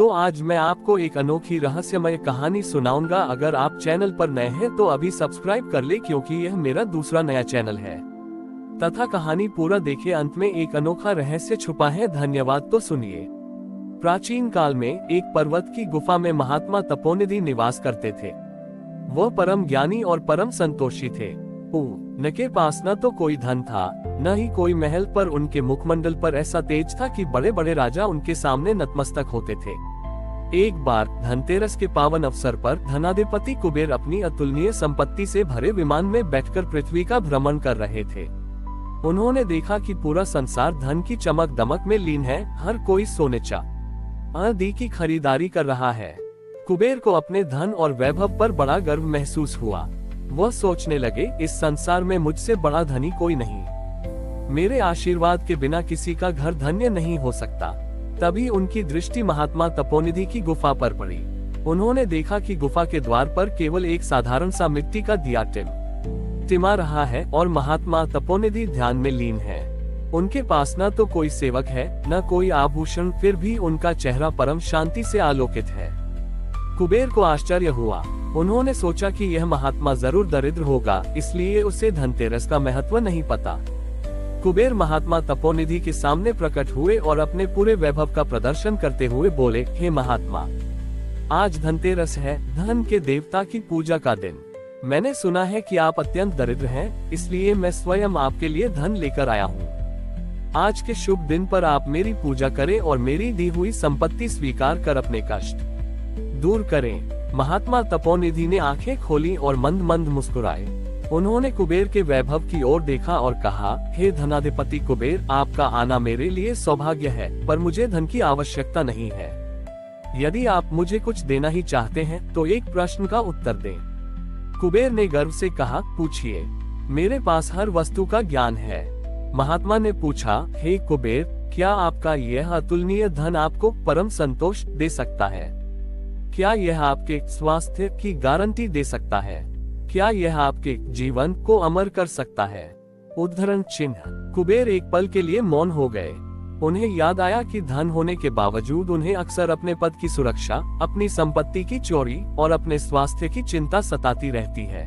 तो आज मैं आपको एक अनोखी रहस्यमय कहानी सुनाऊंगा। अगर आप चैनल पर नए हैं तो अभी सब्सक्राइब कर ले, क्योंकि यह मेरा दूसरा नया चैनल है। तथा कहानी पूरा देखे, अंत में एक अनोखा रहस्य छुपा है। धन्यवाद। तो सुनिए। प्राचीन काल में एक पर्वत की गुफा में महात्मा तपोनिधि निवास करते थे। वह परम ज्ञानी और परम संतोषी थे। उनके पास न तो कोई धन था, न ही कोई महल, पर उनके मुखमंडल पर ऐसा तेज था कि बड़े बड़े राजा उनके सामने नतमस्तक होते थे। एक बार धनतेरस के पावन अवसर पर धनाधिपति कुबेर अपनी अतुलनीय संपत्ति से भरे विमान में बैठकर पृथ्वी का भ्रमण कर रहे थे। उन्होंने देखा कि पूरा संसार धन की चमक दमक में लीन है। हर कोई सोने चांदी की खरीदारी कर रहा है। कुबेर को अपने धन और वैभव पर बड़ा गर्व महसूस हुआ। वह सोचने लगे, इस संसार में मुझसे बड़ा धनी कोई नहीं। मेरे आशीर्वाद के बिना किसी का घर धन्य नहीं हो सकता। तभी उनकी दृष्टि महात्मा तपोनिधि की गुफा पर पड़ी। उन्होंने देखा कि गुफा के द्वार पर केवल एक साधारण सा मिट्टी का दिया टिमा रहा है और महात्मा तपोनिधि ध्यान में लीन है। उनके पास न तो कोई सेवक है, न कोई आभूषण, फिर भी उनका चेहरा परम शांति से आलोकित है। कुबेर को आश्चर्य हुआ। उन्होंने सोचा कि यह महात्मा जरूर दरिद्र होगा, इसलिए उसे धनतेरस का महत्व नहीं पता। कुबेर महात्मा तपोनिधि के सामने प्रकट हुए और अपने पूरे वैभव का प्रदर्शन करते हुए बोले, हे महात्मा, आज धनतेरस है, धन के देवता की पूजा का दिन। मैंने सुना है कि आप अत्यंत दरिद्र हैं, इसलिए मैं स्वयं आपके लिए धन लेकर आया हूँ। आज के शुभ दिन पर आप मेरी पूजा करें और मेरी दी हुई संपत्ति स्वीकार कर अपने कष्ट दूर करें। महात्मा तपोनिधि ने आंखें खोली और मंद मंद मुस्कुराए। उन्होंने कुबेर के वैभव की ओर देखा और कहा, हे धनाधिपति कुबेर, आपका आना मेरे लिए सौभाग्य है, पर मुझे धन की आवश्यकता नहीं है। यदि आप मुझे कुछ देना ही चाहते हैं तो एक प्रश्न का उत्तर दें। कुबेर ने गर्व से कहा, पूछिए, मेरे पास हर वस्तु का ज्ञान है। महात्मा ने पूछा, हे कुबेर, क्या आपका यह अतुलनीय धन आपको परम संतोष दे सकता है? क्या यह आपके स्वास्थ्य की गारंटी दे सकता है? क्या यह आपके जीवन को अमर कर सकता है? उद्धरण चिन्ह। कुबेर एक पल के लिए मौन हो गए। उन्हें याद आया कि धन होने के बावजूद उन्हें अक्सर अपने पद की सुरक्षा, अपनी संपत्ति की चोरी और अपने स्वास्थ्य की चिंता सताती रहती है।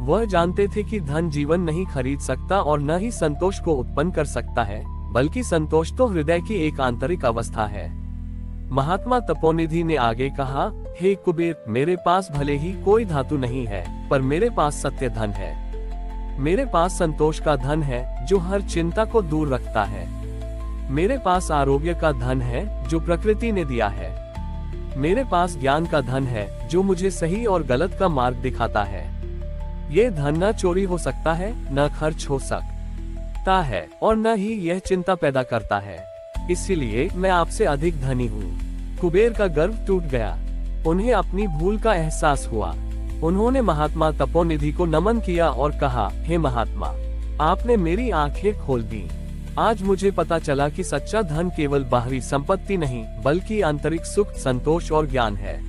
वह जानते थे कि धन जीवन नहीं खरीद सकता और न ही संतोष को उत्पन्न कर सकता है, बल्कि संतोष तो हृदय की एक आंतरिक अवस्था है। महात्मा तपोनिधि ने आगे कहा, हे कुबेर, मेरे पास भले ही कोई धातु नहीं है, पर मेरे पास सत्य धन है। मेरे पास संतोष का धन है, जो हर चिंता को दूर रखता है। मेरे पास आरोग्य का धन है, जो प्रकृति ने दिया है। मेरे पास ज्ञान का धन है, जो मुझे सही और गलत का मार्ग दिखाता है। ये धन न चोरी हो सकता है, न खर्च हो सकता है, और न ही यह चिंता पैदा करता है। इसीलिए मैं आपसे अधिक धनी हूँ। कुबेर का गर्व टूट गया। उन्हें अपनी भूल का एहसास हुआ। उन्होंने महात्मा तपोनिधि को नमन किया और कहा, हे महात्मा, आपने मेरी आंखें खोल दी। आज मुझे पता चला कि सच्चा धन केवल बाहरी संपत्ति नहीं, बल्कि आंतरिक सुख, संतोष और ज्ञान है।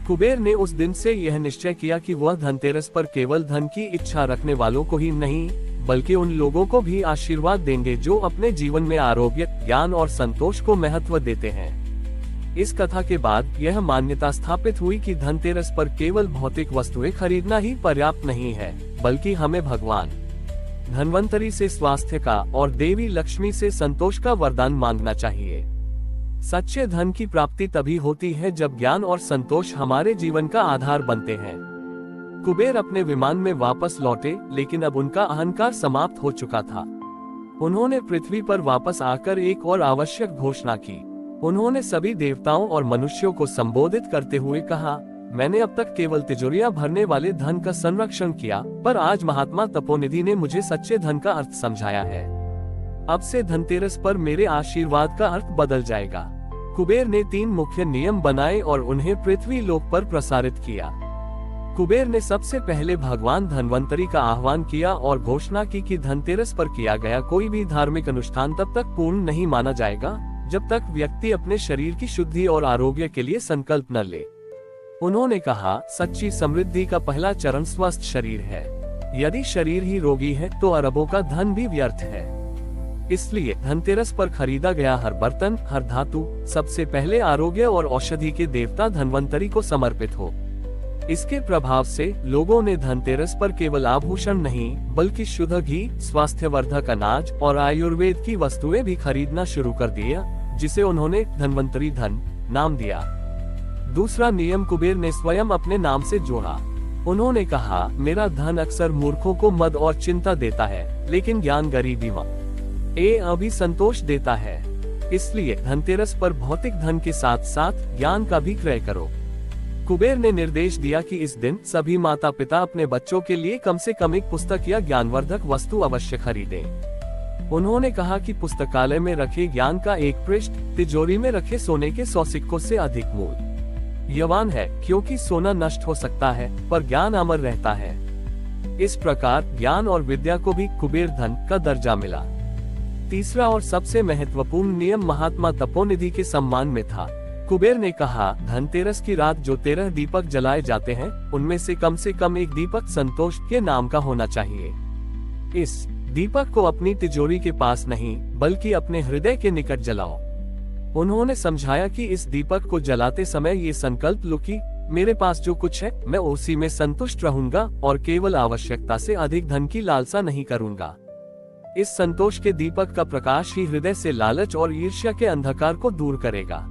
कुबेर ने उस दिन से यह निश्चय किया कि वह धनतेरस पर केवल धन की इच्छा रखने वालों को ही नहीं, बल्कि उन लोगों को भी आशीर्वाद देंगे जो अपने जीवन में आरोग्य, ज्ञान और संतोष को महत्व देते हैं। इस कथा के बाद यह मान्यता स्थापित हुई कि धनतेरस पर केवल भौतिक वस्तुएं खरीदना ही पर्याप्त नहीं है, बल्कि हमें भगवान धन्वंतरी से स्वास्थ्य का और देवी लक्ष्मी से संतोष का वरदान मांगना चाहिए। सच्चे धन की प्राप्ति तभी होती है जब ज्ञान और संतोष हमारे जीवन का आधार बनते हैं। कुबेर अपने विमान में वापस लौटे, लेकिन अब उनका अहंकार समाप्त हो चुका था। उन्होंने पृथ्वी पर वापस आकर एक और आवश्यक घोषणा की। उन्होंने सभी देवताओं और मनुष्यों को संबोधित करते हुए कहा, मैंने अब तक केवल तिजोरियां भरने वाले धन का संरक्षण किया, पर आज महात्मा तपोनिधि ने मुझे सच्चे धन का अर्थ समझाया है। अब से धनतेरस पर मेरे आशीर्वाद का अर्थ बदल जाएगा। कुबेर ने 3 मुख्य नियम बनाए और उन्हें पृथ्वी लोक पर प्रसारित किया। कुबेर ने सबसे पहले भगवान धन्वंतरी का आह्वान किया और घोषणा की कि धनतेरस पर किया गया कोई भी धार्मिक अनुष्ठान तब तक पूर्ण नहीं माना जाएगा, जब तक व्यक्ति अपने शरीर की शुद्धि और आरोग्य के लिए संकल्प न ले। उन्होंने कहा, सच्ची समृद्धि का पहला चरण स्वस्थ शरीर है। यदि शरीर ही रोगी है तो अरबों का धन भी व्यर्थ है। इसलिए धनतेरस पर खरीदा गया हर बर्तन, हर धातु सबसे पहले आरोग्य और औषधि के देवता धन्वंतरी को समर्पित हो। इसके प्रभाव से लोगों ने धनतेरस पर केवल आभूषण नहीं बल्कि शुद्ध घी, स्वास्थ्यवर्धक अनाज और आयुर्वेद की वस्तुएं भी खरीदना शुरू कर दिया, जिसे उन्होंने धन्वंतरी धन नाम दिया। दूसरा नियम कुबेर ने स्वयं अपने नाम से जोड़ा। उन्होंने कहा, मेरा धन अक्सर मूर्खों को मद और चिंता देता है, लेकिन ज्ञान गरीबी अभी संतोष देता है। इसलिए धनतेरस पर भौतिक धन के साथ साथ ज्ञान का भी क्रय करो। कुबेर ने निर्देश दिया कि इस दिन सभी माता पिता अपने बच्चों के लिए कम से कम एक पुस्तक या ज्ञानवर्धक वस्तु अवश्य खरीदें। उन्होंने कहा कि पुस्तकालय में रखे ज्ञान का एक पृष्ठ तिजोरी में रखे सोने के 100 सिक्कों से अधिक मूल्यवान है, क्योंकि सोना नष्ट हो सकता है पर ज्ञान अमर रहता है। इस प्रकार ज्ञान और विद्या को भी कुबेर धन का दर्जा मिला। तीसरा और सबसे महत्वपूर्ण नियम महात्मा तपोनिधि के सम्मान में था। कुबेर ने कहा, धनतेरस की रात जो 13 दीपक जलाए जाते हैं, उनमें से कम एक दीपक संतोष के नाम का होना चाहिए। इस दीपक को अपनी तिजोरी के पास नहीं बल्कि अपने हृदय के निकट जलाओ। उन्होंने समझाया कि इस दीपक को जलाते समय ये संकल्प लो कि मेरे पास जो कुछ है मैं उसी में संतुष्ट रहूंगा और केवल आवश्यकता से अधिक धन की लालसा नहीं करूंगा। इस संतोष के दीपक का प्रकाश ही हृदय से लालच और ईर्ष्या के अंधकार को दूर करेगा।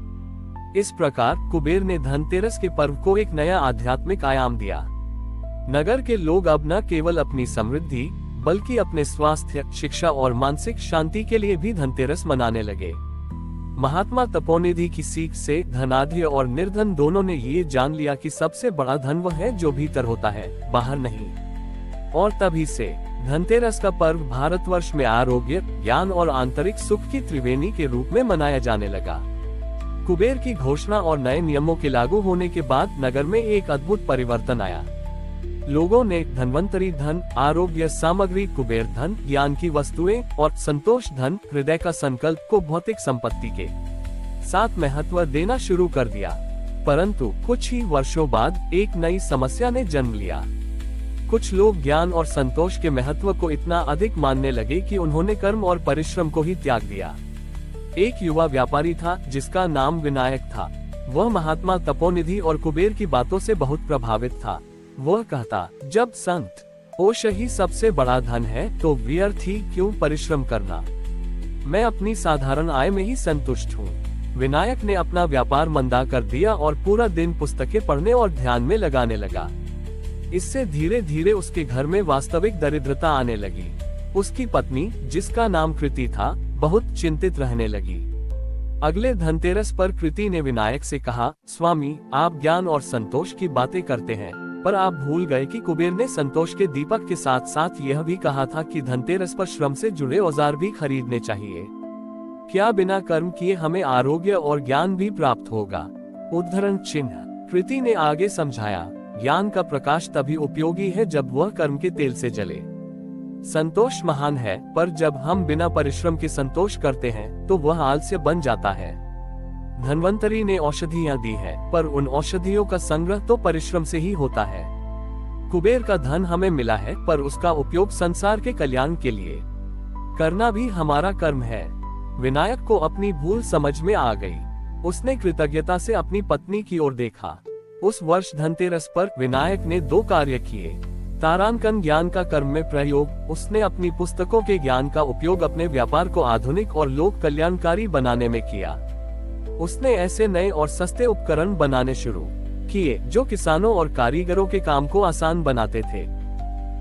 इस प्रकार कुबेर ने धनतेरस के पर्व को एक नया आध्यात्मिक आयाम दिया। नगर के लोग अब न केवल अपनी समृद्धि बल्कि अपने स्वास्थ्य, शिक्षा और मानसिक शांति के लिए भी धनतेरस मनाने लगे। महात्मा तपोनिधि की सीख से धनाढ्य और निर्धन दोनों ने ये जान लिया कि सबसे बड़ा धन वह है जो भीतर होता है, बाहर नहीं। और तभी से धनतेरस का पर्व भारतवर्ष में आरोग्य, ज्ञान और आंतरिक सुख की त्रिवेणी के रूप में मनाया जाने लगा। कुबेर की घोषणा और नए नियमों के लागू होने के बाद नगर में एक अद्भुत परिवर्तन आया। लोगों ने धन्वंतरी धन, आरोग्य सामग्री, कुबेर धन, ज्ञान की वस्तुएं और संतोष धन, हृदय का संकल्प को भौतिक संपत्ति के साथ महत्व देना शुरू कर दिया। परंतु कुछ ही वर्षों बाद एक नई समस्या ने जन्म लिया। कुछ लोग ज्ञान और संतोष के महत्व को इतना अधिक मानने लगे कि उन्होंने कर्म और परिश्रम को ही त्याग दिया। एक युवा व्यापारी था जिसका नाम विनायक था। वह महात्मा तपोनिधि और कुबेर की बातों से बहुत प्रभावित था। वह कहता, जब संतोष ही सबसे बड़ा धन है तो व्यर्थ ही क्यों परिश्रम करना। मैं अपनी साधारण आय में ही संतुष्ट हूँ। विनायक ने अपना व्यापार मंदा कर दिया और पूरा दिन पुस्तकें पढ़ने और ध्यान में लगाने लगा। इससे धीरे धीरे उसके घर में वास्तविक दरिद्रता आने लगी। उसकी पत्नी, जिसका नाम कृति था, बहुत चिंतित रहने लगी। अगले धनतेरस पर कृति ने विनायक से कहा, स्वामी, आप ज्ञान और संतोष की बातें करते हैं, पर आप भूल गए कि कुबेर ने संतोष के दीपक के साथ साथ यह भी कहा था कि धनतेरस पर श्रम से जुड़े औजार भी खरीदने चाहिए। क्या बिना कर्म किए हमें आरोग्य और ज्ञान भी प्राप्त होगा? उद्धरण चिन्ह। कृति ने आगे समझाया, ज्ञान का प्रकाश तभी उपयोगी है जब वह कर्म के तेल से जले। संतोष महान है, पर जब हम बिना परिश्रम के संतोष करते हैं तो वह आलस्य बन जाता है। धन्वंतरी ने औषधियां दी है, पर उन औषधियों का संग्रह तो परिश्रम से ही होता है। कुबेर का धन हमें मिला है, पर उसका उपयोग संसार के कल्याण के लिए करना भी हमारा कर्म है। विनायक को अपनी भूल समझ में आ गई। उसने कृतज्ञता से अपनी पत्नी की ओर देखा। उस वर्ष धनतेरस पर विनायक ने 2 कार्य किए। तारांकन ज्ञान का कर्म में प्रयोग। उसने अपनी पुस्तकों के ज्ञान का उपयोग अपने व्यापार को आधुनिक और लोक कल्याणकारी बनाने में किया। उसने ऐसे नए और सस्ते उपकरण बनाने शुरू किए जो किसानों और कारीगरों के काम को आसान बनाते थे।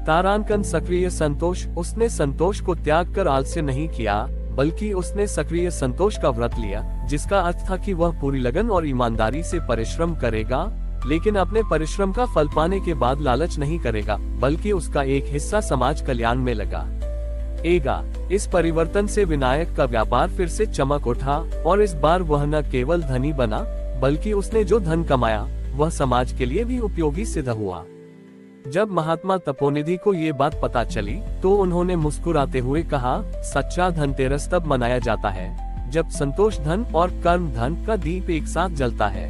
तारांकन सक्रिय संतोष। उसने संतोष को त्याग कर आलस्य नहीं किया, बल्कि उसने सक्रिय संतोष का व्रत लिया, जिसका अर्थ था कि वह पूरी लगन और ईमानदारी से परिश्रम करेगा, लेकिन अपने परिश्रम का फल पाने के बाद लालच नहीं करेगा, बल्कि उसका एक हिस्सा समाज कल्याण में लगाएगा। इस परिवर्तन से विनायक का व्यापार फिर से चमक उठा और इस बार वह न केवल धनी बना, बल्कि उसने जो धन कमाया वह समाज के लिए भी उपयोगी सिद्ध हुआ। जब महात्मा तपोनिधि को ये बात पता चली तो उन्होंने मुस्कुराते हुए कहा, सच्चा धनतेरस तब मनाया जाता है जब संतोष धन और कर्म धन का दीप एक साथ जलता है।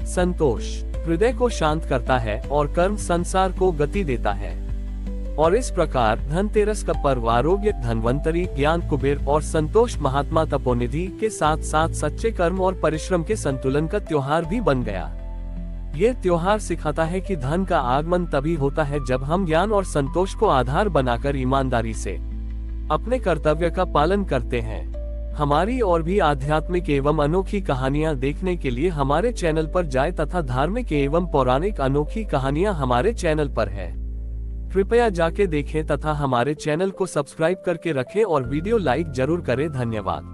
संतोष हृदय को शांत करता है और कर्म संसार को गति देता है। और इस प्रकार धनतेरस का पर्व आरोग्य, धनवंतरी, ज्ञान, कुबेर और संतोष, महात्मा तपोनिधि के साथ साथ सच्चे कर्म और परिश्रम के संतुलन का त्योहार भी बन गया। ये त्योहार सिखाता है कि धन का आगमन तभी होता है जब हम ज्ञान और संतोष को आधार बनाकर ईमानदारी से अपने कर्तव्य का पालन करते हैं। हमारी और भी आध्यात्मिक एवं अनोखी कहानियां देखने के लिए हमारे चैनल पर जाएं तथा धार्मिक एवं पौराणिक अनोखी कहानियां हमारे चैनल पर है। कृपया जाके देखें तथा हमारे चैनल को सब्सक्राइब करके रखें और वीडियो लाइक जरूर करें। धन्यवाद।